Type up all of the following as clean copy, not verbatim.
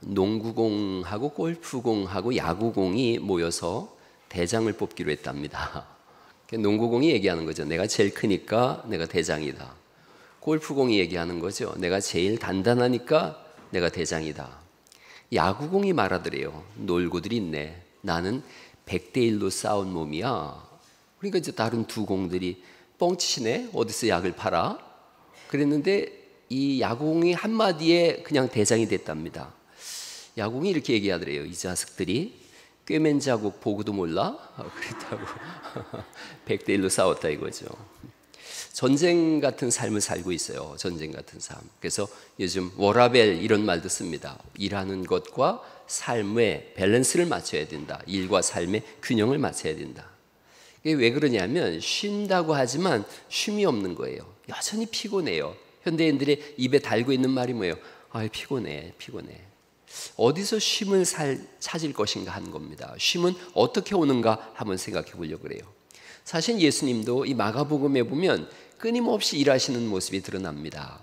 농구공하고 골프공하고 야구공이 모여서 대장을 뽑기로 했답니다. 농구공이 얘기하는 거죠. 내가 제일 크니까 내가 대장이다. 골프공이 얘기하는 거죠. 내가 제일 단단하니까 내가 대장이다. 야구공이 말하더래요. 놀고들 있네. 나는 100대 1로 싸운 몸이야. 그러니까 이제 다른 두 공들이 뻥치시네. 어디서 약을 팔아? 그랬는데 이 야구공이 한마디에 그냥 대장이 됐답니다. 야구공이 이렇게 얘기하더래요. 이 자식들이 꿰맨 자국 보고도 몰라? 그랬다고 100대 1로 싸웠다 이거죠. 전쟁 같은 삶을 살고 있어요. 전쟁 같은 삶. 그래서 요즘 워라밸 이런 말도 씁니다. 일하는 것과 삶의 밸런스를 맞춰야 된다. 일과 삶의 균형을 맞춰야 된다. 이게 왜 그러냐면 쉰다고 하지만 쉼이 없는 거예요. 여전히 피곤해요. 현대인들의 입에 달고 있는 말이 뭐예요? 아, 피곤해. 어디서 쉼을 찾을 것인가 하는 겁니다. 쉼은 어떻게 오는가 한번 생각해 보려고 그래요. 사실 예수님도 이 마가복음에 보면 끊임없이 일하시는 모습이 드러납니다.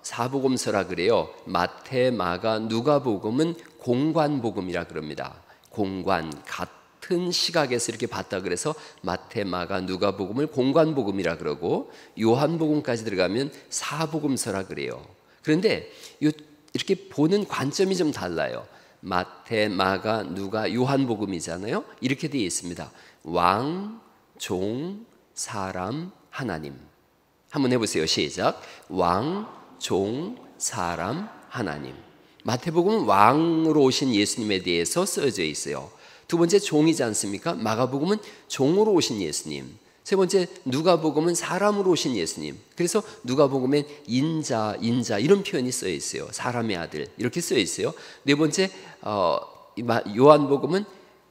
사복음서라 그래요. 마태, 마가, 누가복음은 공관복음이라 그럽니다. 공관, 같은 시각에서 이렇게 봤다 그래서 마태, 마가, 누가복음을 공관복음이라 그러고 요한복음까지 들어가면 사복음서라 그래요. 그런데 이렇게 보는 관점이 좀 달라요. 마태, 마가, 누가, 요한복음이잖아요. 이렇게 되어 있습니다. 왕, 종, 사람, 하나님. 한번 해보세요. 시작. 왕, 종, 사람, 하나님. 마태복음은 왕으로 오신 예수님에 대해서 쓰여져 있어요. 두 번째 종이지 않습니까? 마가복음은 종으로 오신 예수님. 세 번째 누가복음은 사람으로 오신 예수님. 그래서 누가복음엔 인자 이런 표현이 쓰여 있어요. 사람의 아들 이렇게 쓰여 있어요. 네 번째 요한복음은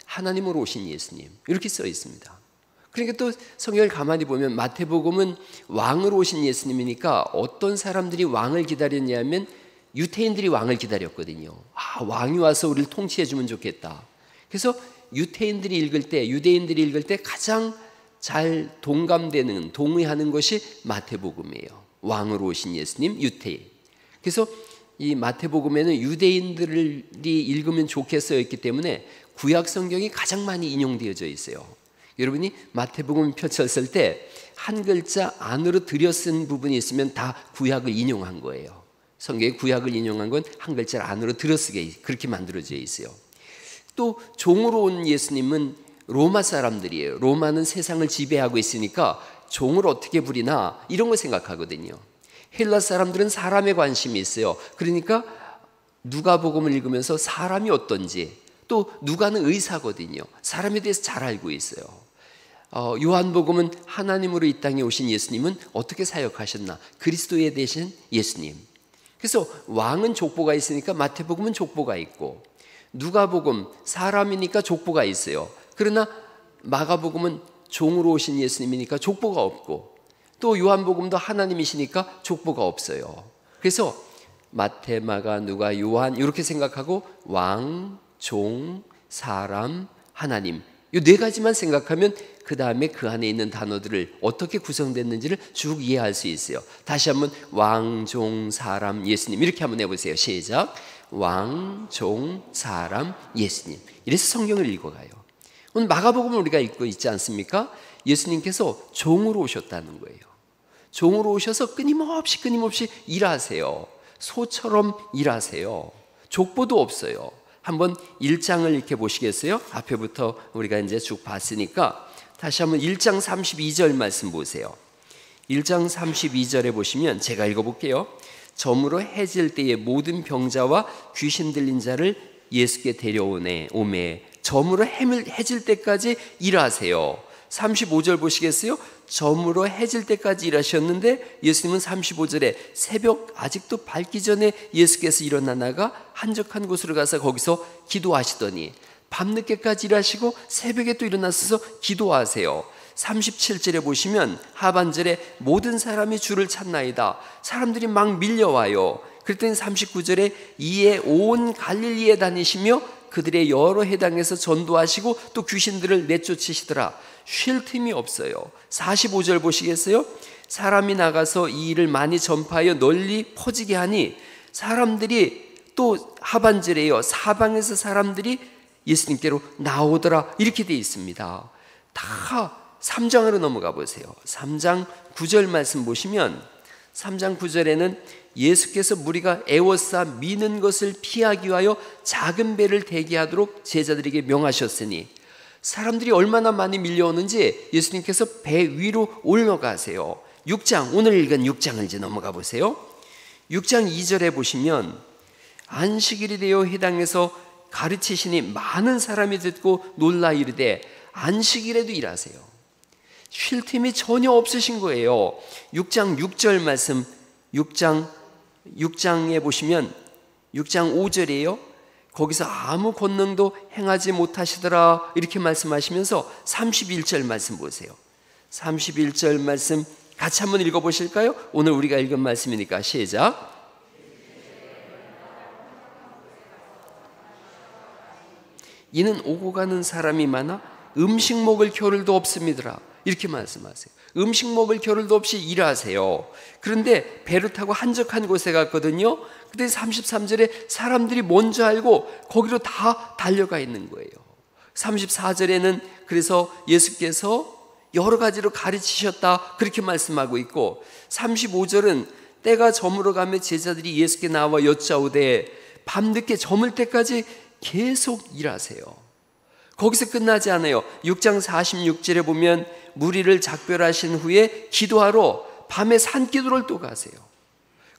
하나님으로 오신 예수님 이렇게 쓰여 있습니다. 그러니까 또 성경을 가만히 보면 마태복음은 왕으로 오신 예수님이니까 어떤 사람들이 왕을 기다렸냐면 유태인들이 왕을 기다렸거든요. 왕이 와서 우리를 통치해 주면 좋겠다. 그래서 유대인들이 읽을 때 가장 잘 동감되는, 동의하는 것이 마태복음이에요. 왕으로 오신 예수님, 유태인. 그래서 이 마태복음에는 유대인들이 읽으면 좋게 쓰여있기 때문에 구약 성경이 가장 많이 인용되어져 있어요. 여러분이 마태복음 펼쳤을 때 한 글자 안으로 들여 쓴 부분이 있으면 다 구약을 인용한 거예요. 성경의 구약을 인용한 건 한 글자 안으로 들여쓰게 그렇게 만들어져 있어요. 또 종으로 온 예수님은 로마 사람들이에요. 로마는 세상을 지배하고 있으니까 종을 어떻게 부리나 이런 걸 생각하거든요. 헬라 사람들은 사람에 관심이 있어요. 그러니까 누가복음을 읽으면서 사람이 어떤지, 또 누가는 의사거든요. 사람에 대해서 잘 알고 있어요. 요한복음은 하나님으로 이 땅에 오신 예수님은 어떻게 사역하셨나, 그리스도에 대신 예수님. 그래서 왕은 족보가 있으니까 마태복음은 족보가 있고, 누가복음 사람이니까 족보가 있어요. 그러나 마가복음은 종으로 오신 예수님이니까 족보가 없고, 또 요한복음도 하나님이시니까 족보가 없어요. 그래서 마태, 마가, 누가, 요한 이렇게 생각하고 왕, 종, 사람, 하나님 이 네 가지만 생각하면 그 다음에 그 안에 있는 단어들을 어떻게 구성됐는지를 쭉 이해할 수 있어요. 다시 한번 왕, 종, 사람, 예수님 이렇게 한번 해보세요. 시작. 왕, 종, 사람, 예수님. 이래서 성경을 읽어가요. 오늘 마가복음을 우리가 읽고 있지 않습니까? 예수님께서 종으로 오셨다는 거예요. 종으로 오셔서 끊임없이 일하세요. 소처럼 일하세요. 족보도 없어요. 한번 1장을 이렇게 보시겠어요? 앞에부터 우리가 이제 쭉 봤으니까 다시 한번 1장 32절 말씀 보세요. 1장 32절에 보시면 제가 읽어볼게요. 점으로 해질 때에 모든 병자와 귀신 들린 자를 예수께 데려오매 점으로 해질 때까지 일하세요. 35절 보시겠어요? 점으로 해질 때까지 일하셨는데 예수님은 35절에 새벽 아직도 밝기 전에 예수께서 일어나 나가 한적한 곳으로 가서 거기서 기도하시더니 밤늦게까지 일하시고 새벽에 또 일어나서 기도하세요. 37절에 보시면 하반절에 모든 사람이 주를 찾나이다. 사람들이 막 밀려와요. 그랬더니 39절에 이에 온 갈릴리에 다니시며 그들의 여러 해당에서 전도하시고 또 귀신들을 내쫓으시더라. 쉴 틈이 없어요. 45절 보시겠어요? 사람이 나가서 이 일을 많이 전파하여 널리 퍼지게 하니 사람들이 또 하반절에요. 사방에서 사람들이 예수님께로 나오더라 이렇게 되어 있습니다. 다 3장으로 넘어가 보세요. 3장 9절 말씀 보시면 3장 9절에는 예수께서 무리가 애워싸 미는 것을 피하기 위하여 작은 배를 대기하도록 제자들에게 명하셨으니, 사람들이 얼마나 많이 밀려오는지 예수님께서 배 위로 올라가세요. 6장, 오늘 읽은 6장을 이제 넘어가 보세요. 6장 2절에 보시면 안식일이 되어 회당에서 가르치시니 많은 사람이 듣고 놀라 이르되 안식일에도 일하세요. 쉴 틈이 전혀 없으신 거예요. 6장 6절 말씀, 6장에 보시면 6장 5절이에요. 거기서 아무 권능도 행하지 못하시더라 이렇게 말씀하시면서 31절 말씀 보세요. 31절 말씀 같이 한번 읽어보실까요? 오늘 우리가 읽은 말씀이니까 시작. 이는 오고 가는 사람이 많아 음식 먹을 겨를도 없습니다 이렇게 말씀하세요. 음식 먹을 겨를도 없이 일하세요. 그런데 배를 타고 한적한 곳에 갔거든요. 그때 33절에 사람들이 뭔지 알고 거기로 다 달려가 있는 거예요. 34절에는 그래서 예수께서 여러 가지로 가르치셨다 그렇게 말씀하고 있고, 35절은 때가 저물어 가며 제자들이 예수께 나와 여짜오되 밤늦게 저물 때까지 계속 일하세요. 거기서 끝나지 않아요. 6장 46절에 보면 무리를 작별하신 후에 기도하러 밤에 산기도를 또 가세요.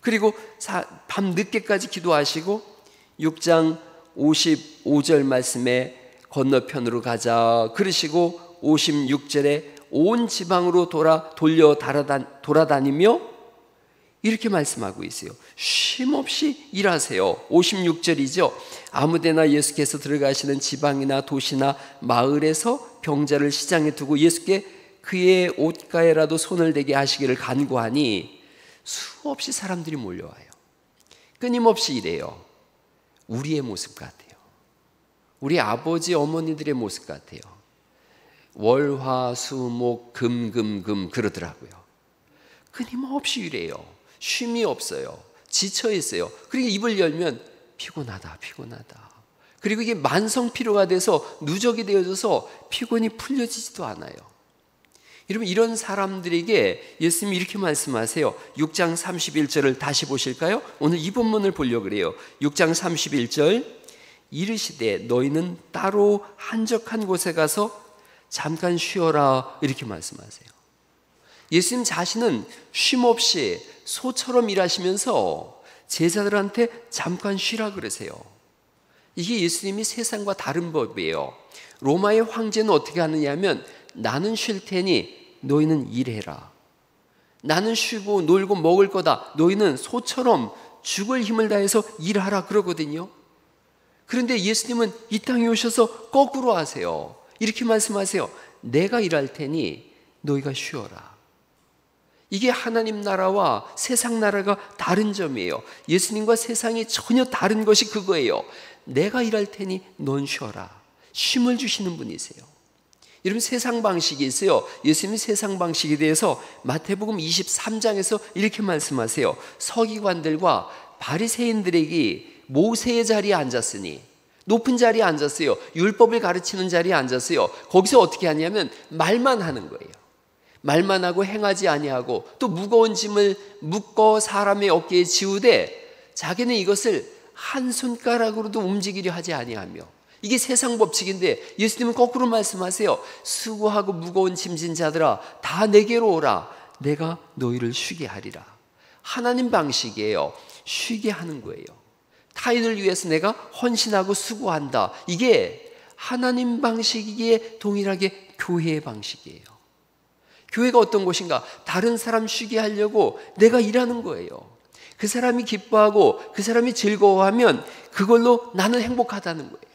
그리고 밤 늦게까지 기도하시고 6장 55절 말씀에 건너편으로 가자 그러시고 56절에 온 지방으로 돌아다니며 이렇게 말씀하고 있어요. 쉼없이 일하세요. 56절이죠. 아무데나 예수께서 들어가시는 지방이나 도시나 마을에서 병자를 시장에 두고 예수께 그의 옷가에라도 손을 대게 하시기를 간구하니 수없이 사람들이 몰려와요. 끊임없이 일해요. 우리의 모습 같아요. 우리 아버지 어머니들의 모습 같아요. 월화수목 금금금 그러더라고요. 끊임없이 일해요. 쉼이 없어요. 지쳐 있어요. 그리고 입을 열면 피곤하다. 그리고 이게 만성 피로가 돼서 누적이 되어져서 피곤이 풀려지지도 않아요. 여러분, 이런 사람들에게 예수님이 이렇게 말씀하세요. 6장 31절을 다시 보실까요? 오늘 이 본문을 보려고 그래요. 6장 31절 이르시되 너희는 따로 한적한 곳에 가서 잠깐 쉬어라 이렇게 말씀하세요. 예수님 자신은 쉼없이 소처럼 일하시면서 제자들한테 잠깐 쉬라 그러세요. 이게 예수님이 세상과 다른 법이에요. 로마의 황제는 어떻게 하느냐 하면 나는 쉴 테니 너희는 일해라. 나는 쉬고 놀고 먹을 거다. 너희는 소처럼 죽을 힘을 다해서 일하라 그러거든요. 그런데 예수님은 이 땅에 오셔서 거꾸로 하세요. 이렇게 말씀하세요. 내가 일할 테니 너희가 쉬어라. 이게 하나님 나라와 세상 나라가 다른 점이에요. 예수님과 세상이 전혀 다른 것이 그거예요. 내가 일할 테니 넌 쉬어라. 쉼을 주시는 분이세요. 여러분, 세상 방식이 있어요. 예수님이 세상 방식에 대해서 마태복음 23장에서 이렇게 말씀하세요. 서기관들과 바리새인들에게 모세의 자리에 앉았으니, 높은 자리에 앉았어요. 율법을 가르치는 자리에 앉았어요. 거기서 어떻게 하냐면 말만 하는 거예요. 말만 하고 행하지 아니하고 또 무거운 짐을 묶어 사람의 어깨에 지우되 자기는 이것을 한 손가락으로도 움직이려 하지 아니하며. 이게 세상 법칙인데 예수님은 거꾸로 말씀하세요. 수고하고 무거운 짐진 자들아 다 내게로 오라. 내가 너희를 쉬게 하리라. 하나님 방식이에요. 쉬게 하는 거예요. 타인을 위해서 내가 헌신하고 수고한다. 이게 하나님 방식이기에 동일하게 교회의 방식이에요. 교회가 어떤 곳인가? 다른 사람 쉬게 하려고 내가 일하는 거예요. 그 사람이 기뻐하고 그 사람이 즐거워하면 그걸로 나는 행복하다는 거예요.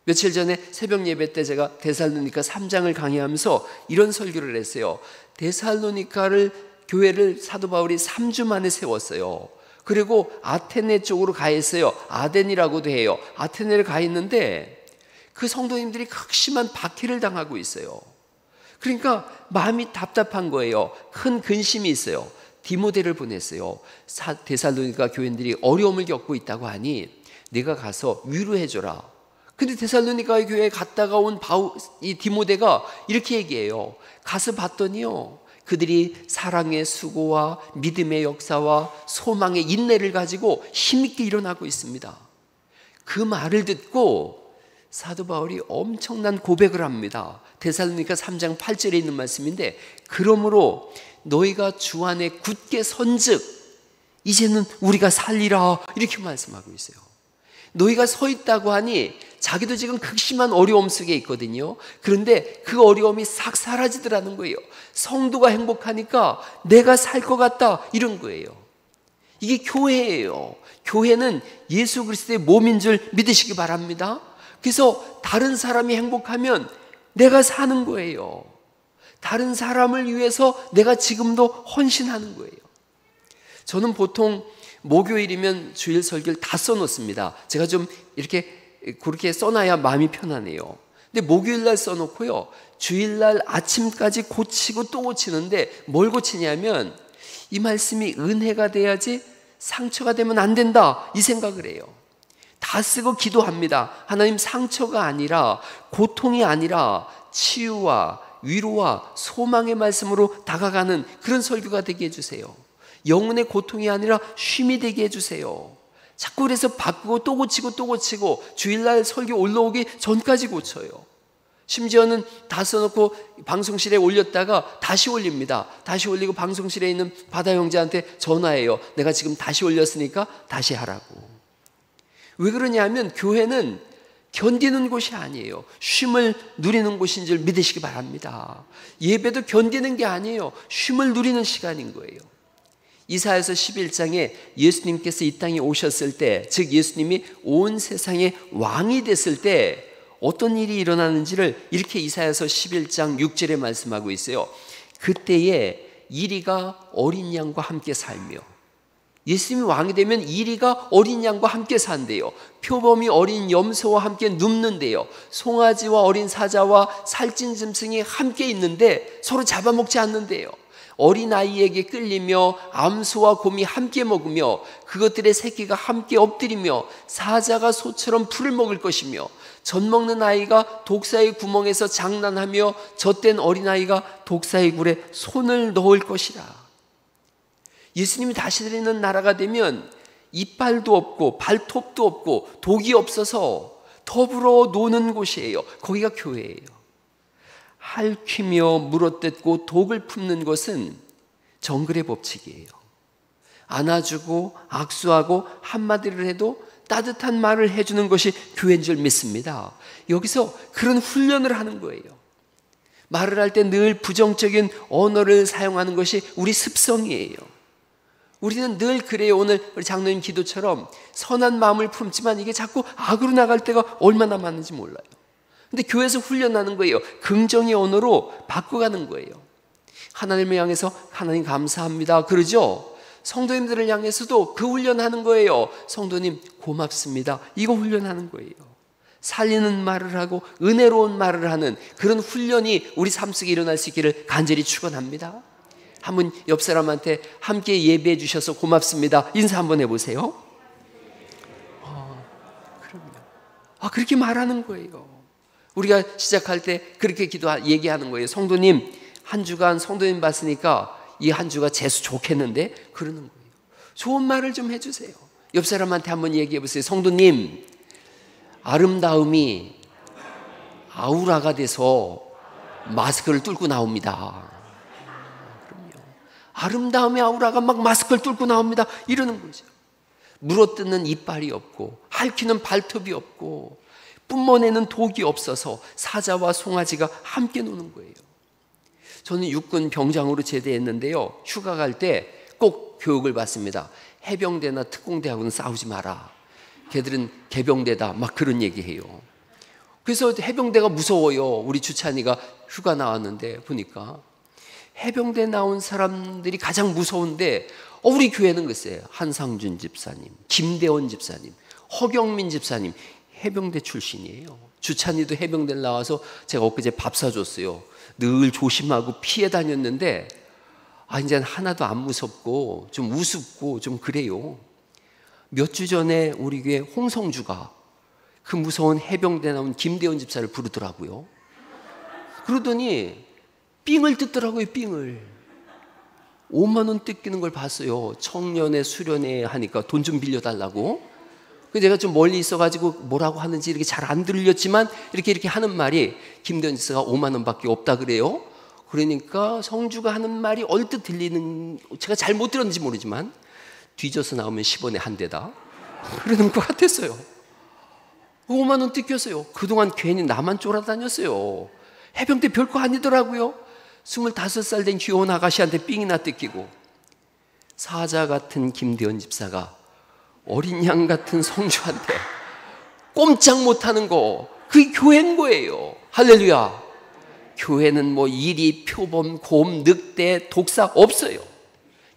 며칠 전에 새벽 예배 때 제가 데살로니가 3장을 강의하면서 이런 설교를 했어요. 데살로니가를 교회를 사도 바울이 3주 만에 세웠어요. 그리고 아테네 쪽으로 가 있어요. 아덴이라고도 해요. 아테네를 가 있는데 그 성도님들이 극심한 박해를 당하고 있어요. 그러니까 마음이 답답한 거예요. 큰 근심이 있어요. 디모데를 보냈어요. 데살로니가 교인들이 어려움을 겪고 있다고 하니 내가 가서 위로해줘라. 근데 데살로니가 교회에 갔다가 온 이 디모데가 이렇게 얘기해요. 가서 봤더니요, 그들이 사랑의 수고와 믿음의 역사와 소망의 인내를 가지고 힘있게 일어나고 있습니다. 그 말을 듣고 사도 바울이 엄청난 고백을 합니다. 데살로니가 3장 8절에 있는 말씀인데, 그러므로 너희가 주 안에 굳게 선즉 이제는 우리가 살리라, 이렇게 말씀하고 있어요. 너희가 서 있다고 하니 자기도 지금 극심한 어려움 속에 있거든요. 그런데 그 어려움이 싹 사라지더라는 거예요. 성도가 행복하니까 내가 살 것 같다, 이런 거예요. 이게 교회예요. 교회는 예수 그리스도의 몸인 줄 믿으시기 바랍니다. 그래서 다른 사람이 행복하면 내가 사는 거예요. 다른 사람을 위해서 내가 지금도 헌신하는 거예요. 저는 보통 목요일이면 주일 설교를 다 써놓습니다. 제가 좀 이렇게 그렇게 써놔야 마음이 편하네요. 근데 목요일날 써놓고요, 주일날 아침까지 고치고 또 고치는데 뭘 고치냐면 이 말씀이 은혜가 돼야지 상처가 되면 안 된다, 이 생각을 해요. 다 쓰고 기도합니다. 하나님, 상처가 아니라, 고통이 아니라 치유와 위로와 소망의 말씀으로 다가가는 그런 설교가 되게 해주세요. 영혼의 고통이 아니라 쉼이 되게 해주세요. 자꾸 그래서 바꾸고 또 고치고 또 고치고 주일날 설교 올라오기 전까지 고쳐요. 심지어는 다 써놓고 방송실에 올렸다가 다시 올립니다. 다시 올리고 방송실에 있는 바다 형제한테 전화해요. 내가 지금 다시 올렸으니까 다시 하라고. 왜 그러냐면 교회는 견디는 곳이 아니에요. 쉼을 누리는 곳인 줄 믿으시기 바랍니다. 예배도 견디는 게 아니에요. 쉼을 누리는 시간인 거예요. 이사야서 11장에 예수님께서 이 땅에 오셨을 때, 즉 예수님이 온 세상의 왕이 됐을 때 어떤 일이 일어나는지를 이렇게 이사야서 11장 6절에 말씀하고 있어요. 그때에 이리가 어린 양과 함께 살며, 예수님이 왕이 되면 이리가 어린 양과 함께 산대요. 표범이 어린 염소와 함께 눕는데요. 송아지와 어린 사자와 살찐 짐승이 함께 있는데 서로 잡아먹지 않는데요. 어린아이에게 끌리며 암소와 곰이 함께 먹으며 그것들의 새끼가 함께 엎드리며 사자가 소처럼 풀을 먹을 것이며 젖 먹는 아이가 독사의 구멍에서 장난하며 젖된 어린아이가 독사의 굴에 손을 넣을 것이라. 예수님이 다시 드리는 나라가 되면 이빨도 없고 발톱도 없고 독이 없어서 더불어 노는 곳이에요. 거기가 교회예요. 핥히며 물어뜯고 독을 품는 것은 정글의 법칙이에요. 안아주고 악수하고 한마디를 해도 따뜻한 말을 해주는 것이 교회인 줄 믿습니다. 여기서 그런 훈련을 하는 거예요. 말을 할 때 늘 부정적인 언어를 사용하는 것이 우리 습성이에요. 우리는 늘 그래요. 오늘 우리 장로님 기도처럼 선한 마음을 품지만 이게 자꾸 악으로 나갈 때가 얼마나 많은지 몰라요. 근데 교회에서 훈련하는 거예요. 긍정의 언어로 바꿔가는 거예요. 하나님을 향해서 하나님 감사합니다, 그러죠? 성도님들을 향해서도 그 훈련하는 거예요. 성도님 고맙습니다, 이거 훈련하는 거예요. 살리는 말을 하고 은혜로운 말을 하는 그런 훈련이 우리 삶 속에 일어날 수 있기를 간절히 축원합니다. 한번 옆 사람한테 함께 예배해 주셔서 고맙습니다 인사 한번 해보세요. 그럼요. 그렇게 말하는 거예요. 우리가 시작할 때 그렇게 얘기하는 거예요. 성도님, 한 주간 성도님 봤으니까 이 한 주가 재수 좋겠는데, 그러는 거예요. 좋은 말을 좀 해주세요. 옆 사람한테 한번 얘기해 보세요. 성도님, 아름다움이 아우라가 돼서 마스크를 뚫고 나옵니다. 그럼요. 아름다움의 아우라가 막 마스크를 뚫고 나옵니다, 이러는 거죠. 물어뜯는 이빨이 없고 핥히는 발톱이 없고 뿜어내는 독이 없어서 사자와 송아지가 함께 노는 거예요. 저는 육군 병장으로 제대했는데요, 휴가 갈 때 꼭 교육을 받습니다. 해병대나 특공대하고는 싸우지 마라. 걔들은 개병대다, 막 그런 얘기해요. 그래서 해병대가 무서워요. 우리 주찬이가 휴가 나왔는데 보니까 해병대 나온 사람들이 가장 무서운데, 우리 교회는 글쎄요, 한상준 집사님, 김대원 집사님, 허경민 집사님 해병대 출신이에요. 주찬이도 해병대를 나와서 제가 엊그제 밥 사줬어요. 늘 조심하고 피해 다녔는데 이제 하나도 안 무섭고 좀 우습고 좀 그래요. 몇 주 전에 우리 교회 홍성주가 그 무서운 해병대 나온 김대원 집사를 부르더라고요. 그러더니 삥을 뜯더라고요. 삥을 5만 원 뜯기는 걸 봤어요. 청년회 수련회 하니까 돈 좀 빌려달라고. 제가 좀 멀리 있어가지고 뭐라고 하는지 이렇게 잘 안 들렸지만 이렇게 하는 말이 김대원 집사가 5만 원밖에 없다 그래요. 그러니까 성주가 하는 말이 얼뜻 들리는, 제가 잘 못 들었는지 모르지만 뒤져서 나오면 10원에 한 대다 그러는 것 같았어요. 5만 원 뜯겼어요. 그동안 괜히 나만 쫄아다녔어요. 해병대 별거 아니더라고요. 25살 된 귀여운 아가씨한테 삥이나 뜯기고. 사자 같은 김대원 집사가 어린 양 같은 성주한테 꼼짝 못하는 거, 그게 교회인 거예요. 할렐루야. 교회는 뭐 이리, 표범, 곰, 늑대, 독사 없어요.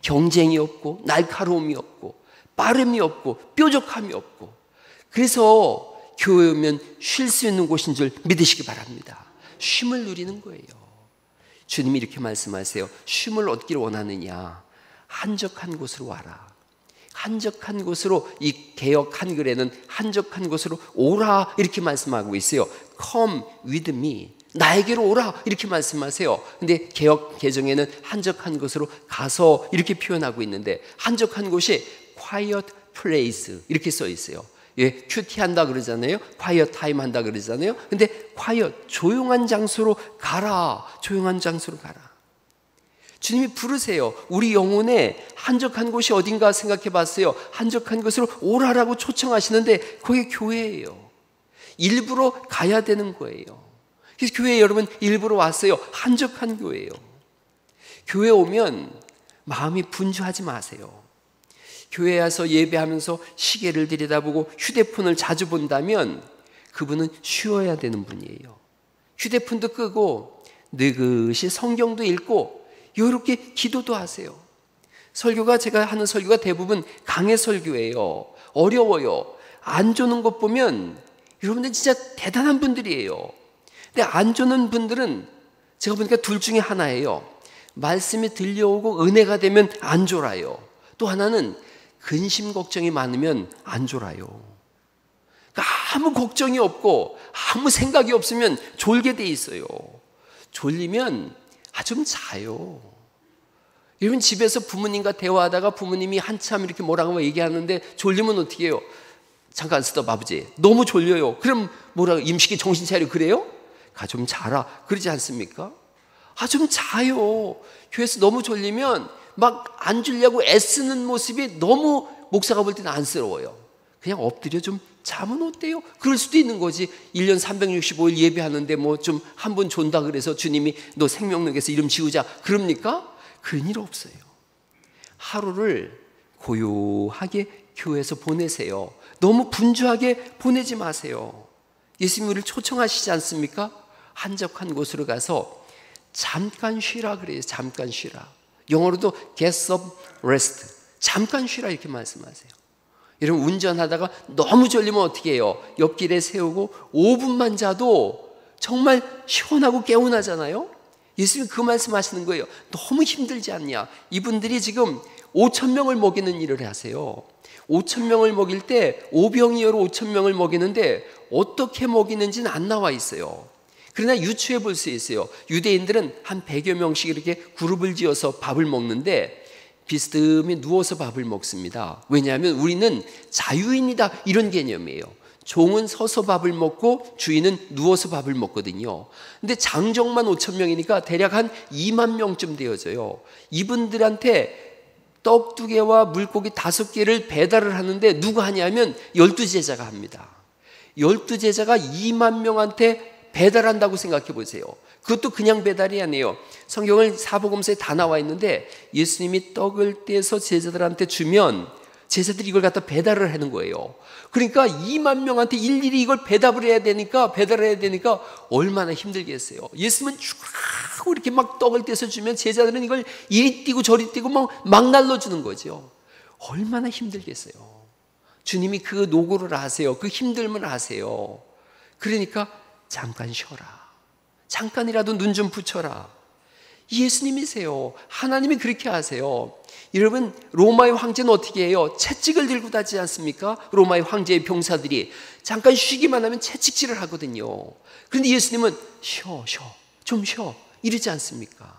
경쟁이 없고 날카로움이 없고 빠름이 없고 뾰족함이 없고. 그래서 교회 오면 쉴 수 있는 곳인 줄 믿으시기 바랍니다. 쉼을 누리는 거예요. 주님이 이렇게 말씀하세요. 쉼을 얻기를 원하느냐? 한적한 곳으로 와라. 한적한 곳으로, 이 개역 한글에는 한적한 곳으로 오라 이렇게 말씀하고 있어요. Come with me. 나에게로 오라 이렇게 말씀하세요. 근데 개역 개정에는 한적한 곳으로 가서 이렇게 표현하고 있는데, 한적한 곳이 quiet place 이렇게 써 있어요. 예, 큐티 한다 그러잖아요. quiet time 한다 그러잖아요. 근데 quiet, 조용한 장소로 가라. 조용한 장소로 가라. 주님이 부르세요. 우리 영혼에 한적한 곳이 어딘가 생각해 봤어요. 한적한 곳으로 오라라고 초청하시는데 그게 교회예요. 일부러 가야 되는 거예요. 그래서 교회에 여러분 일부러 왔어요. 한적한 교회예요. 교회 오면 마음이 분주하지 마세요. 교회에 와서 예배하면서 시계를 들여다보고 휴대폰을 자주 본다면 그분은 쉬어야 되는 분이에요. 휴대폰도 끄고 느긋이 성경도 읽고 이렇게 기도도 하세요. 설교가, 제가 하는 설교가 대부분 강해 설교예요. 어려워요. 안 조는 것 보면 여러분들 진짜 대단한 분들이에요. 근데 안 조는 분들은 제가 보니까 둘 중에 하나예요. 말씀이 들려오고 은혜가 되면 안 졸아요. 또 하나는 근심 걱정이 많으면 안 졸아요. 그러니까 아무 걱정이 없고 아무 생각이 없으면 졸게 돼 있어요. 졸리면 좀 자요. 여러분 집에서 부모님과 대화하다가 부모님이 한참 이렇게 뭐라고 얘기하는데 졸리면 어떻게 해요? 잠깐 스톱 아버지, 너무 졸려요. 그럼 뭐라고, 임식이 정신 차려 그래요? 좀 자라 그러지 않습니까? 좀 자요. 교회에서 너무 졸리면 막 안 졸려고 애쓰는 모습이 너무 목사가 볼 때는 안쓰러워요. 그냥 엎드려 좀 자면 어때요? 그럴 수도 있는 거지. 1년 365일 예배하는데 뭐 좀 한 번 존다 그래서 주님이 너 생명록에서 이름 지우자 그럽니까? 그런 일 없어요. 하루를 고요하게 교회에서 보내세요. 너무 분주하게 보내지 마세요. 예수님이 우리를 초청하시지 않습니까? 한적한 곳으로 가서 잠깐 쉬라 그래요. 잠깐 쉬라. 영어로도 get up, rest. 잠깐 쉬라 이렇게 말씀하세요. 여러분 운전하다가 너무 졸리면 어떻게 해요? 옆길에 세우고 5분만 자도 정말 시원하고 개운하잖아요. 예수님이 그 말씀하시는 거예요. 너무 힘들지 않냐? 이분들이 지금 5,000명을 먹이는 일을 하세요. 5,000명을 먹일 때 오병이어로 5,000명을 먹이는데 어떻게 먹이는지는 안 나와 있어요. 그러나 유추해 볼 수 있어요. 유대인들은 한 100여 명씩 이렇게 그룹을 지어서 밥을 먹는데 비스듬히 누워서 밥을 먹습니다. 왜냐하면 우리는 자유인이다 이런 개념이에요. 종은 서서 밥을 먹고 주인은 누워서 밥을 먹거든요. 근데 장정만 5,000명이니까 대략 한 2만 명쯤 되어져요. 이분들한테 떡 2개와 물고기 5개를 배달을 하는데 누가 하냐면 12제자가 합니다. 12제자가 2만 명한테 배달한다고 생각해 보세요. 그것도 그냥 배달이 아니에요. 성경을 사복음서에 다 나와 있는데 예수님이 떡을 떼서 제자들한테 주면 제자들이 이걸 갖다 배달을 하는 거예요. 그러니까 2만 명한테 일일이 이걸 배달을 해야 되니까 얼마나 힘들겠어요. 예수님은 쭉 이렇게 막 떡을 떼서 주면 제자들은 이걸 이리 뛰고 저리 뛰고 막 날려주는 거죠. 얼마나 힘들겠어요. 주님이 그 노고를 아세요. 그 힘듦을 아세요. 그러니까 잠깐 쉬어라. 잠깐이라도 눈 좀 붙여라. 예수님이세요. 하나님이 그렇게 하세요. 여러분, 로마의 황제는 어떻게 해요? 채찍을 들고 다니지 않습니까? 로마의 황제의 병사들이 잠깐 쉬기만 하면 채찍질을 하거든요. 그런데 예수님은 좀 쉬어 이러지 않습니까?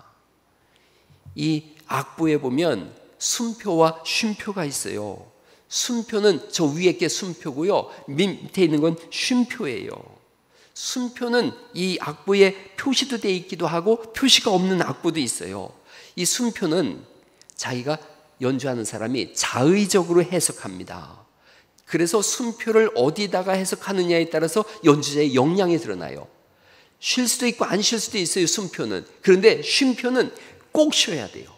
이 악보에 보면 순표와 쉼표가 있어요. 순표는 저 위에 게 순표고요, 밑에 있는 건 쉼표예요. 순표는 이 악보에 표시도 되어 있기도 하고 표시가 없는 악보도 있어요. 이 순표는 자기가 연주하는 사람이 자의적으로 해석합니다. 그래서 순표를 어디다가 해석하느냐에 따라서 연주자의 역량이 드러나요. 쉴 수도 있고 안 쉴 수도 있어요, 순표는. 그런데 쉼표는 꼭 쉬어야 돼요.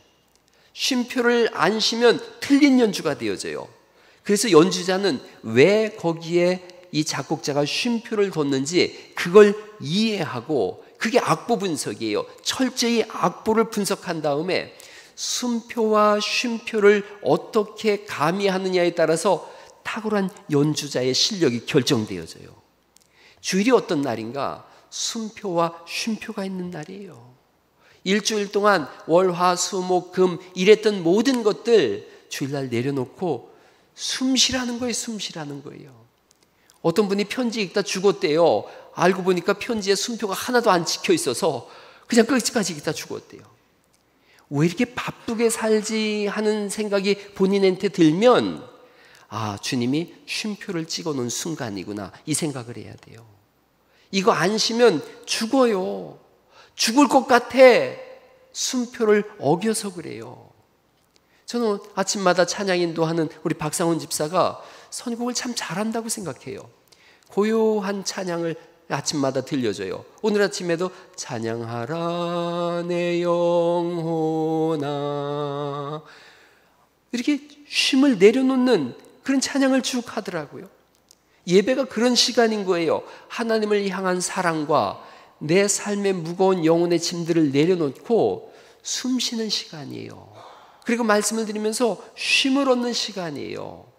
쉼표를 안 쉬면 틀린 연주가 되어져요. 그래서 연주자는 왜 거기에 이 작곡자가 쉼표를 뒀는지 그걸 이해하고, 그게 악보 분석이에요. 철저히 악보를 분석한 다음에 순표와 쉼표를 어떻게 가미하느냐에 따라서 탁월한 연주자의 실력이 결정되어져요. 주일이 어떤 날인가? 순표와 쉼표가 있는 날이에요. 일주일 동안 월, 화, 수, 목, 금 일했던 모든 것들 주일날 내려놓고 숨 쉬라는 거예요. 숨 쉬라는 거예요. 어떤 분이 편지 읽다 죽었대요. 알고 보니까 편지에 순표가 하나도 안 찍혀 있어서 그냥 끝까지 읽다 죽었대요. 왜 이렇게 바쁘게 살지 하는 생각이 본인한테 들면, 아, 주님이 쉼표를 찍어 놓은 순간이구나, 이 생각을 해야 돼요. 이거 안 쉬면 죽어요. 죽을 것 같아. 순표를 어겨서 그래요. 저는 아침마다 찬양 인도하는 우리 박상훈 집사가 선곡을 참 잘한다고 생각해요. 고요한 찬양을 아침마다 들려줘요. 오늘 아침에도 찬양하라 내 영혼아, 이렇게 쉼을 내려놓는 그런 찬양을 쭉 하더라고요. 예배가 그런 시간인 거예요. 하나님을 향한 사랑과 내 삶의 무거운 영혼의 짐들을 내려놓고 숨 쉬는 시간이에요. 그리고 말씀을 드리면서 쉼을 얻는 시간이에요.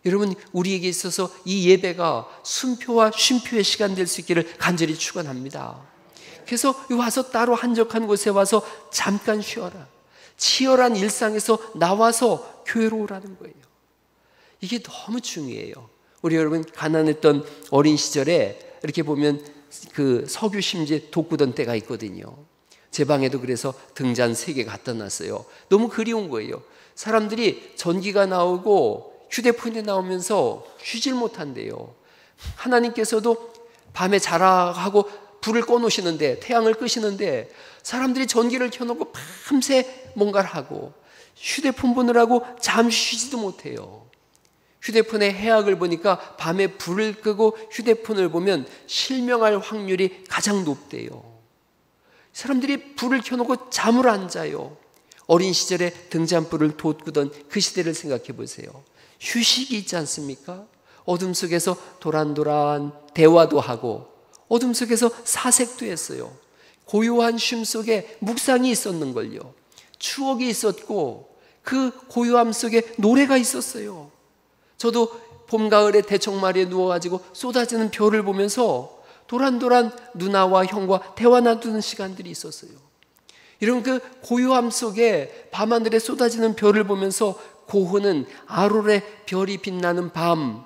여러분, 우리에게 있어서 이 예배가 순표와 쉼표의 시간 될 수 있기를 간절히 축원합니다. 그래서 와서 따로 한적한 곳에 와서 잠깐 쉬어라. 치열한 일상에서 나와서 교회로 오라는 거예요. 이게 너무 중요해요. 우리 여러분, 가난했던 어린 시절에 이렇게 보면 그 석유 심지에 돋구던 때가 있거든요. 제 방에도 그래서 등잔 3개 갖다 놨어요. 너무 그리운 거예요. 사람들이 전기가 나오고 휴대폰이 나오면서 쉬질 못한대요. 하나님께서도 밤에 자라 하고 불을 꺼놓으시는데, 태양을 끄시는데 사람들이 전기를 켜놓고 밤새 뭔가를 하고 휴대폰 보느라고 잠시 쉬지도 못해요. 휴대폰의 해악을 보니까 밤에 불을 끄고 휴대폰을 보면 실명할 확률이 가장 높대요. 사람들이 불을 켜놓고 잠을 안 자요. 어린 시절에 등잔불을 돋구던 그 시대를 생각해 보세요. 휴식이 있지 않습니까? 어둠 속에서 도란도란 대화도 하고 어둠 속에서 사색도 했어요. 고요한 쉼 속에 묵상이 있었는걸요. 추억이 있었고 그 고요함 속에 노래가 있었어요. 저도 봄, 가을에 대청마루에 누워가지고 쏟아지는 별을 보면서 도란도란 누나와 형과 대화 나누는 시간들이 있었어요. 이런 그 고요함 속에 밤하늘에 쏟아지는 별을 보면서 고흐는 아로레 별이 빛나는 밤,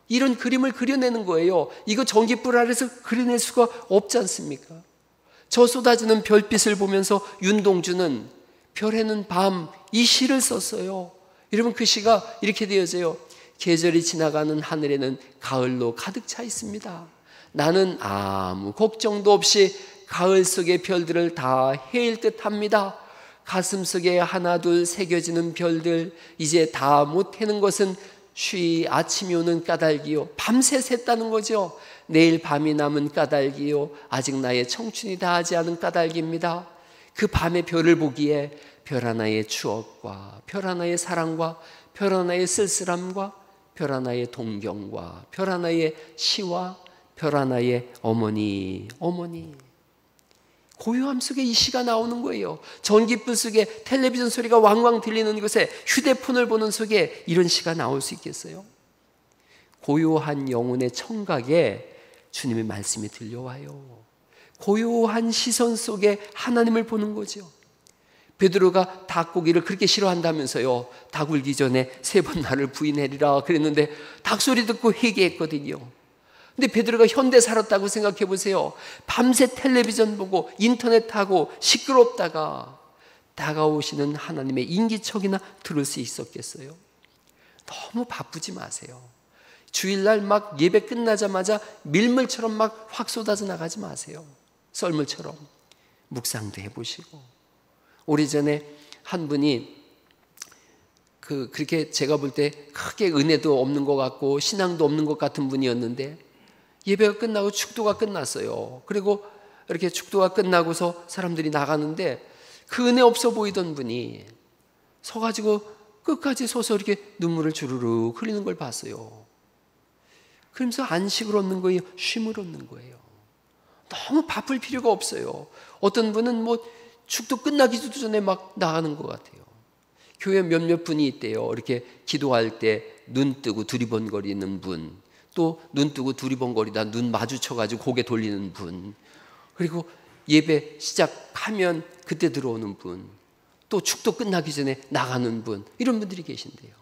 이런 그림을 그려내는 거예요. 이거 전기불 아래서 그려낼 수가 없지 않습니까? 저 쏟아지는 별빛을 보면서 윤동주는 별에는 밤, 이 시를 썼어요. 여러분, 그 시가 이렇게 되어져요. 계절이 지나가는 하늘에는 가을로 가득 차 있습니다. 나는 아무 걱정도 없이 가을 속의 별들을 다 헤일 듯 합니다. 가슴 속에 하나 둘 새겨지는 별들, 이제 다 못 해는 것은 쉬 아침이 오는 까닭이요. 밤새 샜다는 거죠. 내일 밤이 남은 까닭이요. 아직 나의 청춘이 다하지 않은 까닭입니다. 그 밤의 별을 보기에 별 하나의 추억과 별 하나의 사랑과 별 하나의 쓸쓸함과 별 하나의 동경과 별 하나의 시와 별 하나의 어머니. 고요함 속에 이 시가 나오는 거예요. 전기불 속에 텔레비전 소리가 왕왕 들리는 곳에 휴대폰을 보는 속에 이런 시가 나올 수 있겠어요? 고요한 영혼의 청각에 주님의 말씀이 들려와요. 고요한 시선 속에 하나님을 보는 거죠. 베드로가 닭고기를 그렇게 싫어한다면서요. 닭 울기 전에 3번 나를 부인하리라 그랬는데 닭소리 듣고 회개했거든요. 근데 베드로가 현대 살았다고 생각해 보세요. 밤새 텔레비전 보고 인터넷 하고 시끄럽다가 다가오시는 하나님의 인기척이나 들을 수 있었겠어요? 너무 바쁘지 마세요. 주일날 막 예배 끝나자마자 밀물처럼 막 확 쏟아져 나가지 마세요. 썰물처럼 묵상도 해보시고. 오래전에 한 분이 그렇게 제가 볼 때 크게 은혜도 없는 것 같고 신앙도 없는 것 같은 분이었는데 예배가 끝나고 축도가 끝났어요. 그리고 이렇게 축도가 끝나고서 사람들이 나가는데 그 은혜 없어 보이던 분이 서가지고 끝까지 서서 이렇게 눈물을 주르륵 흘리는 걸 봤어요. 그러면서 안식을 얻는 거예요? 쉼을 얻는 거예요? 너무 바쁠 필요가 없어요. 어떤 분은 뭐 축도 끝나기도 전에 막 나가는 것 같아요. 교회 몇몇 분이 있대요. 이렇게 기도할 때 눈 뜨고 두리번거리는 분, 또 눈 뜨고 두리번거리다 눈 마주쳐가지고 고개 돌리는 분, 그리고 예배 시작하면 그때 들어오는 분, 또 축도 끝나기 전에 나가는 분, 이런 분들이 계신데요.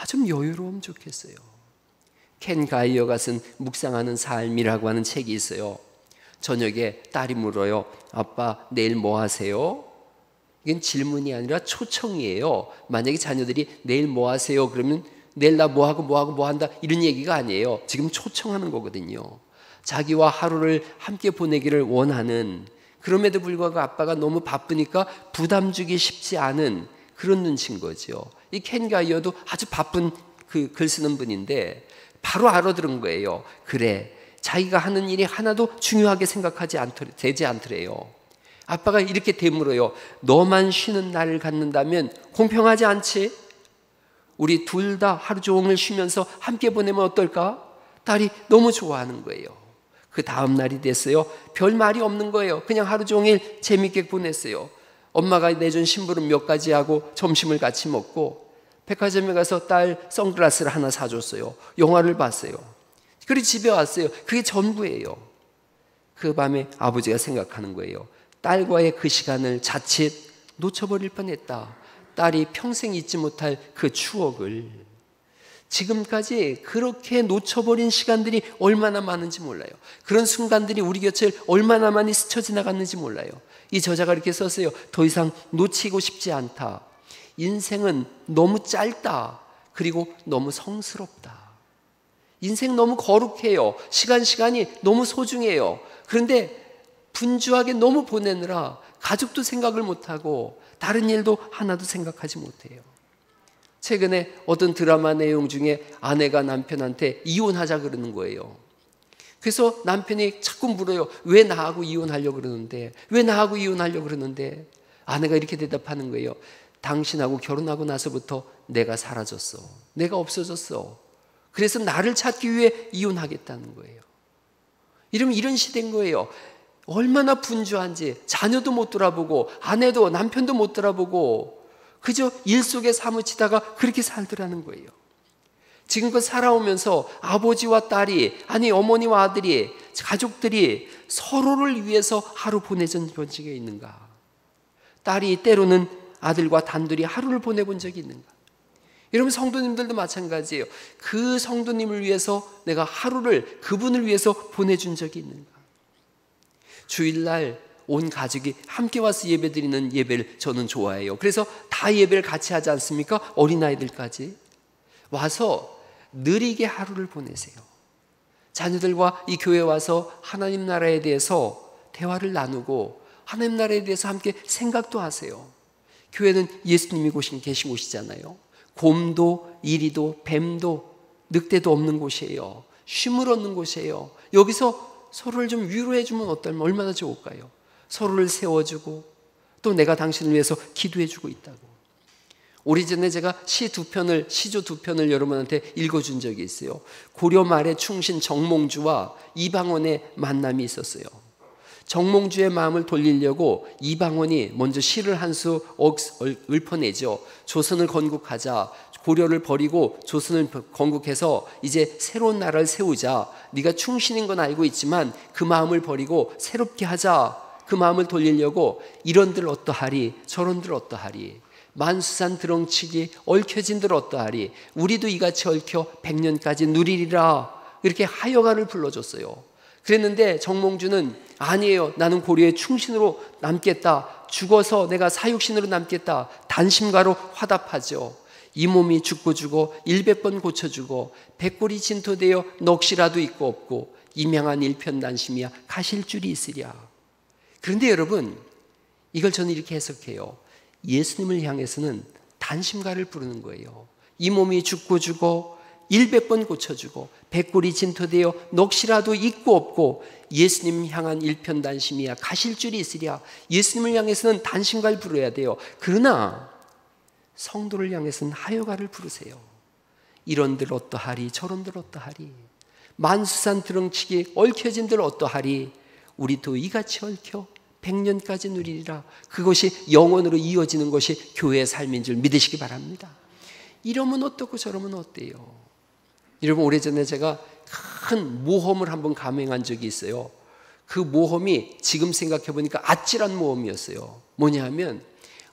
좀 여유로우면 좋겠어요. 켄 가이어가 쓴 묵상하는 삶이라고 하는 책이 있어요. 저녁에 딸이 물어요. 아빠 내일 뭐 하세요? 이건 질문이 아니라 초청이에요. 만약에 자녀들이 내일 뭐 하세요? 그러면 내일 나 뭐 하고 뭐 하고 뭐 한다 이런 얘기가 아니에요. 지금 초청하는 거거든요. 자기와 하루를 함께 보내기를 원하는, 그럼에도 불구하고 아빠가 너무 바쁘니까 부담 주기 쉽지 않은 그런 눈치인 거죠. 이 켄 가이어도 아주 바쁜 글 쓰는 분인데 바로 알아들은 거예요. 그래, 자기가 하는 일이 하나도 중요하게 생각하지 되지 않더래요. 아빠가 이렇게 되물어요. 너만 쉬는 날을 갖는다면 공평하지 않지? 우리 둘 다 하루 종일 쉬면서 함께 보내면 어떨까? 딸이 너무 좋아하는 거예요. 그 다음 날이 됐어요. 별 말이 없는 거예요. 그냥 하루 종일 재밌게 보냈어요. 엄마가 내준 심부름 몇 가지 하고 점심을 같이 먹고 백화점에 가서 딸 선글라스를 하나 사줬어요. 영화를 봤어요. 그리고 집에 왔어요. 그게 전부예요. 그 밤에 아버지가 생각하는 거예요. 딸과의 그 시간을 자칫 놓쳐버릴 뻔했다. 딸이 평생 잊지 못할 그 추억을. 지금까지 그렇게 놓쳐버린 시간들이 얼마나 많은지 몰라요. 그런 순간들이 우리 곁을 얼마나 많이 스쳐 지나갔는지 몰라요. 이 저자가 이렇게 썼어요. 더 이상 놓치고 싶지 않다. 인생은 너무 짧다. 그리고 너무 성스럽다. 인생 너무 거룩해요. 시간이 너무 소중해요. 그런데 분주하게 너무 보내느라 가족도 생각을 못하고 다른 일도 하나도 생각하지 못해요. 최근에 어떤 드라마 내용 중에 아내가 남편한테 이혼하자 그러는 거예요. 그래서 남편이 자꾸 물어요. 왜 나하고 이혼하려고 그러는데? 왜 나하고 이혼하려고 그러는데? 아내가 이렇게 대답하는 거예요. 당신하고 결혼하고 나서부터 내가 사라졌어. 내가 없어졌어. 그래서 나를 찾기 위해 이혼하겠다는 거예요. 이러면 이런 시대인 거예요. 얼마나 분주한지 자녀도 못 돌아보고 아내도 남편도 못 돌아보고 그저 일 속에 사무치다가 그렇게 살더라는 거예요. 지금껏 살아오면서 아버지와 딸이, 아니 어머니와 아들이, 가족들이 서로를 위해서 하루 보내준 적이 있는가? 딸이 때로는 아들과 단둘이 하루를 보내본 적이 있는가? 여러분 성도님들도 마찬가지예요. 그 성도님을 위해서 내가 하루를 그분을 위해서 보내준 적이 있는가? 주일날 온 가족이 함께 와서 예배드리는 예배를 저는 좋아해요. 그래서 다 예배를 같이 하지 않습니까? 어린아이들까지 와서 느리게 하루를 보내세요. 자녀들과 이 교회에 와서 하나님 나라에 대해서 대화를 나누고 하나님 나라에 대해서 함께 생각도 하세요. 교회는 예수님이 계신 곳이잖아요. 곰도 이리도 뱀도 늑대도 없는 곳이에요. 쉼을 얻는 곳이에요. 여기서 서로를 좀 위로해 주면 얼마나 좋을까요? 서로를 세워주고 또 내가 당신을 위해서 기도해 주고 있다고. 오래전에 제가 시조 2편을 여러분한테 읽어준 적이 있어요. 고려 말의 충신 정몽주와 이방원의 만남이 있었어요. 정몽주의 마음을 돌리려고 이방원이 먼저 시를 한 수 읊어내죠. 조선을 건국하자. 고려를 버리고 조선을 건국해서 이제 새로운 나라를 세우자. 네가 충신인 건 알고 있지만 그 마음을 버리고 새롭게 하자. 그 마음을 돌리려고 이런들 어떠하리 저런들 어떠하리 만수산 드렁치기 얽혀진들 어떠하리 우리도 이같이 얽혀 100년까지 누리리라 이렇게 하여가를 불러줬어요. 그랬는데 정몽주는 아니에요. 나는 고려의 충신으로 남겠다. 죽어서 내가 사육신으로 남겠다. 단심가로 화답하죠. 이 몸이 죽고 죽어 100번 고쳐주고 백골이 진토되어 넋이라도 있고 없고 임양한 일편단심이야 가실 줄이 있으랴. 그런데 여러분 이걸 저는 이렇게 해석해요. 예수님을 향해서는 단심가를 부르는 거예요. 이 몸이 죽고 죽어 100번 고쳐주고 백골이 진토되어 넋이라도 있고 없고 예수님 향한 일편단심이야 가실 줄이 있으랴. 예수님을 향해서는 단심가를 부르어야 돼요. 그러나 성도를 향해서는 하여가를 부르세요. 이런들 어떠하리 저런들 어떠하리 만수산 드렁치기 얽혀진들 어떠하리 우리도 이같이 얽혀 100년까지 누리리라. 그것이 영원으로 이어지는 것이 교회의 삶인 줄 믿으시기 바랍니다. 이러면 어떻고 저러면 어때요? 여러분 오래전에 제가 큰 모험을 한번 감행한 적이 있어요. 그 모험이 지금 생각해 보니까 아찔한 모험이었어요. 뭐냐 하면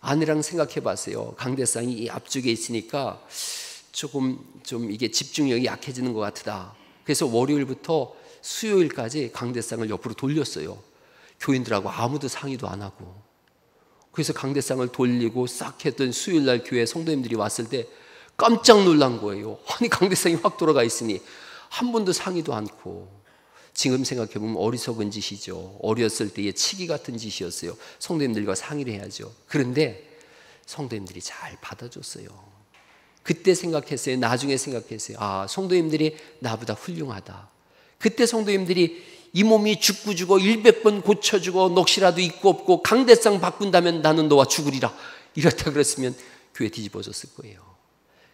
아내랑 생각해 봤어요. 강대상이 이 앞쪽에 있으니까 조금 좀 이게 집중력이 약해지는 것 같다. 그래서 월요일부터 수요일까지 강대상을 옆으로 돌렸어요. 교인들하고 아무도 상의도 안 하고. 그래서 강대상을 돌리고 싹 했던 수요일날 교회 성도님들이 왔을 때 깜짝 놀란 거예요. 아니 강대상이 확 돌아가 있으니 한 번도 상의도 않고. 지금 생각해보면 어리석은 짓이죠. 어렸을 때의 치기 같은 짓이었어요. 성도님들과 상의를 해야죠. 그런데 성도님들이 잘 받아줬어요. 그때 생각했어요. 나중에 생각했어요. 아, 성도님들이 나보다 훌륭하다. 그때 성도님들이 이 몸이 죽고 죽어 100번 고쳐주고 넋이라도 있고 없고 강대상 바꾼다면 나는 너와 죽으리라. 이렇다 그랬으면 교회 뒤집어졌을 거예요.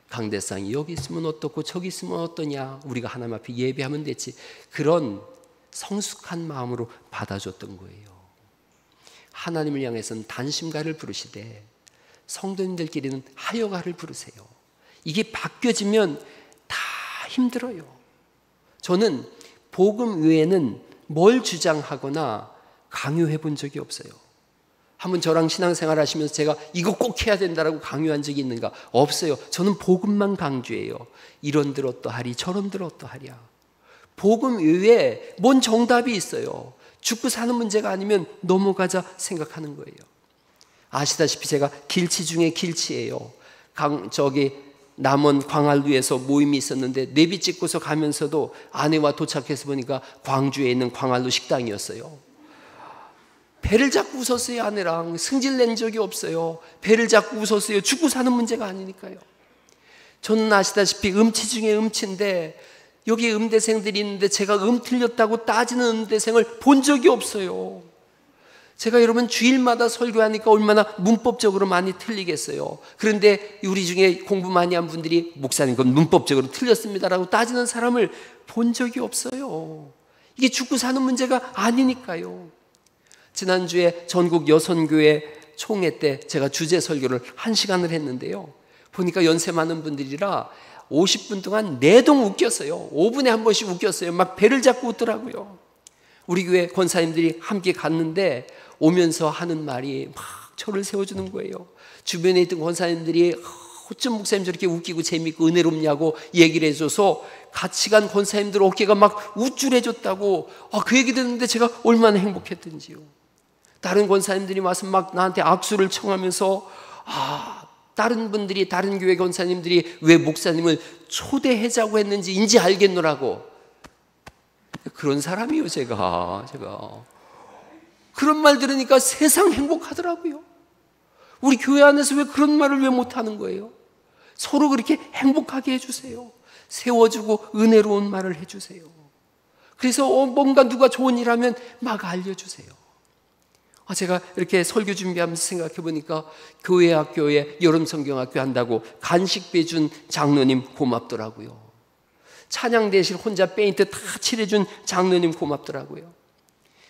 강대상이 여기 있으면 어떻고 저기 있으면 어떠냐. 우리가 하나님 앞에 예배하면 됐지. 그런 성숙한 마음으로 받아줬던 거예요. 하나님을 향해서는 단심가를 부르시되 성도님들끼리는 하여가를 부르세요. 이게 바뀌어지면 다 힘들어요. 저는 복음 외에는 뭘 주장하거나 강요해 본 적이 없어요. 한번 저랑 신앙생활 하시면서 제가 이거 꼭 해야 된다라고 강요한 적이 있는가? 없어요. 저는 복음만 강조해요. 이런들 어떠하리 저런들 어떠하랴. 복음 외에 뭔 정답이 있어요. 죽고 사는 문제가 아니면 넘어가자 생각하는 거예요. 아시다시피 제가 길치 중에 길치예요. 남원 광안루에서 모임이 있었는데 내비 찍고서 가면서도 아내와 도착해서 보니까 광주에 있는 광안루 식당이었어요. 배를 잡고 웃었어요. 아내랑 승질 낸 적이 없어요. 배를 잡고 웃었어요. 죽고 사는 문제가 아니니까요. 저는 아시다시피 음치 중에 음치인데 여기 음대생들이 있는데 제가 틀렸다고 따지는 음대생을 본 적이 없어요. 제가 여러분 주일마다 설교하니까 얼마나 문법적으로 많이 틀리겠어요. 그런데 우리 중에 공부 많이 한 분들이 목사님 그건 문법적으로 틀렸습니다라고 따지는 사람을 본 적이 없어요. 이게 죽고 사는 문제가 아니니까요. 지난주에 전국 여선교회 총회 때 제가 주제 설교를 1시간을 했는데요. 보니까 연세 많은 분들이라 50분 동안 내동 웃겼어요. 5분에 한 번씩 웃겼어요. 막 배를 잡고 웃더라고요. 우리 교회 권사님들이 함께 갔는데 오면서 하는 말이 막 저를 세워주는 거예요. 주변에 있던 권사님들이 어쩜 목사님 저렇게 웃기고 재밌고 은혜롭냐고 얘기를 해줘서 같이 간 권사님들 어깨가 막 우쭐해졌다고 그 얘기 듣는데 제가 얼마나 행복했던지요. 다른 권사님들이 와서 막 나한테 악수를 청하면서 다른 분들이 다른 교회 권사님들이 왜 목사님을 초대하자고 했는지 인지 알겠노라고. 그런 사람이요 제가 그런 말 들으니까 세상 행복하더라고요. 우리 교회 안에서 왜 그런 말을 왜 못하는 거예요? 서로 그렇게 행복하게 해주세요. 세워주고 은혜로운 말을 해주세요. 그래서 뭔가 누가 좋은 일 하면 막 알려주세요. 제가 이렇게 설교 준비하면서 생각해 보니까 교회 학교에 여름 성경학교 한다고 간식비 준 장로님 고맙더라고요. 찬양 대실 혼자 페인트 다 칠해준 장로님 고맙더라고요.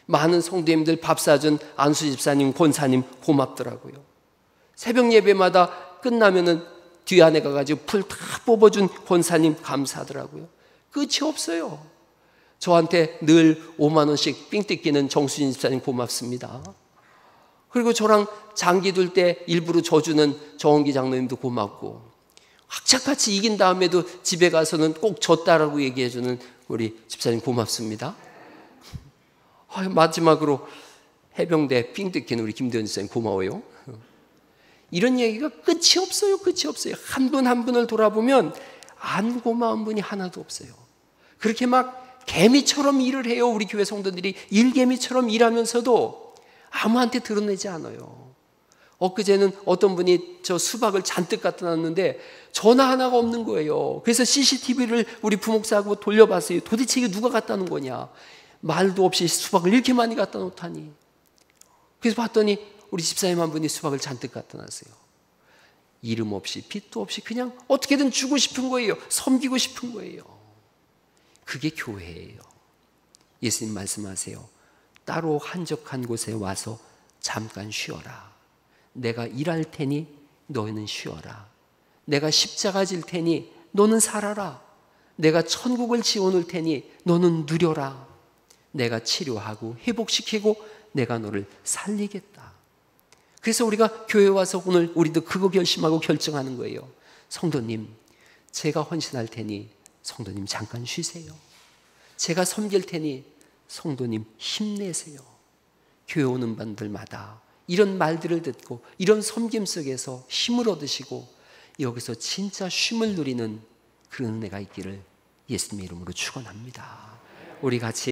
많은 성도님들 밥 사준 안수 집사님, 권사님 고맙더라고요. 새벽 예배마다 끝나면은 뒤 안에 가가지고 풀 다 뽑아준 권사님 감사하더라고요. 끝이 없어요. 저한테 늘 5만 원씩 삥 뜯기는 정수진 집사님 고맙습니다. 그리고 저랑 장기 둘 때 일부러 져주는 정원기 장로님도 고맙고, 학착같이 이긴 다음에도 집에 가서는 꼭 졌다라고 얘기해주는 우리 집사님 고맙습니다. 마지막으로 해병대 삥 뜯기는 우리 김대현 집사님 고마워요. 이런 얘기가 끝이 없어요. 끝이 없어요. 한 분 한 분을 돌아보면 안 고마운 분이 하나도 없어요. 그렇게 막 개미처럼 일을 해요. 우리 교회 성도들이 일개미처럼 일하면서도 아무한테 드러내지 않아요. 엊그제는 어떤 분이 저 수박을 잔뜩 갖다 놨는데 전화 하나가 없는 거예요. 그래서 CCTV를 우리 부목사하고 돌려봤어요. 도대체 이게 누가 갖다 놓은 거냐. 말도 없이 수박을 이렇게 많이 갖다 놓다니. 그래서 봤더니 우리 집사님 한 분이 수박을 잔뜩 갖다 놨어요. 이름 없이 빚도 없이 그냥 어떻게든 주고 싶은 거예요. 섬기고 싶은 거예요. 그게 교회예요. 예수님 말씀하세요. 따로 한적한 곳에 와서 잠깐 쉬어라. 내가 일할 테니 너희는 쉬어라. 내가 십자가 질 테니 너는 살아라. 내가 천국을 지어놓을 테니 너는 누려라. 내가 치료하고 회복시키고 내가 너를 살리겠다. 그래서 우리가 교회에 와서 오늘 우리도 그거 결심하고 결정하는 거예요. 성도님, 제가 헌신할 테니 성도님 잠깐 쉬세요. 제가 섬길 테니 성도님 힘내세요. 교회 오는 분들마다 이런 말들을 듣고 이런 섬김 속에서 힘을 얻으시고 여기서 진짜 쉼을 누리는 그런 은혜가 있기를 예수님의 이름으로 축원합니다. 우리 같이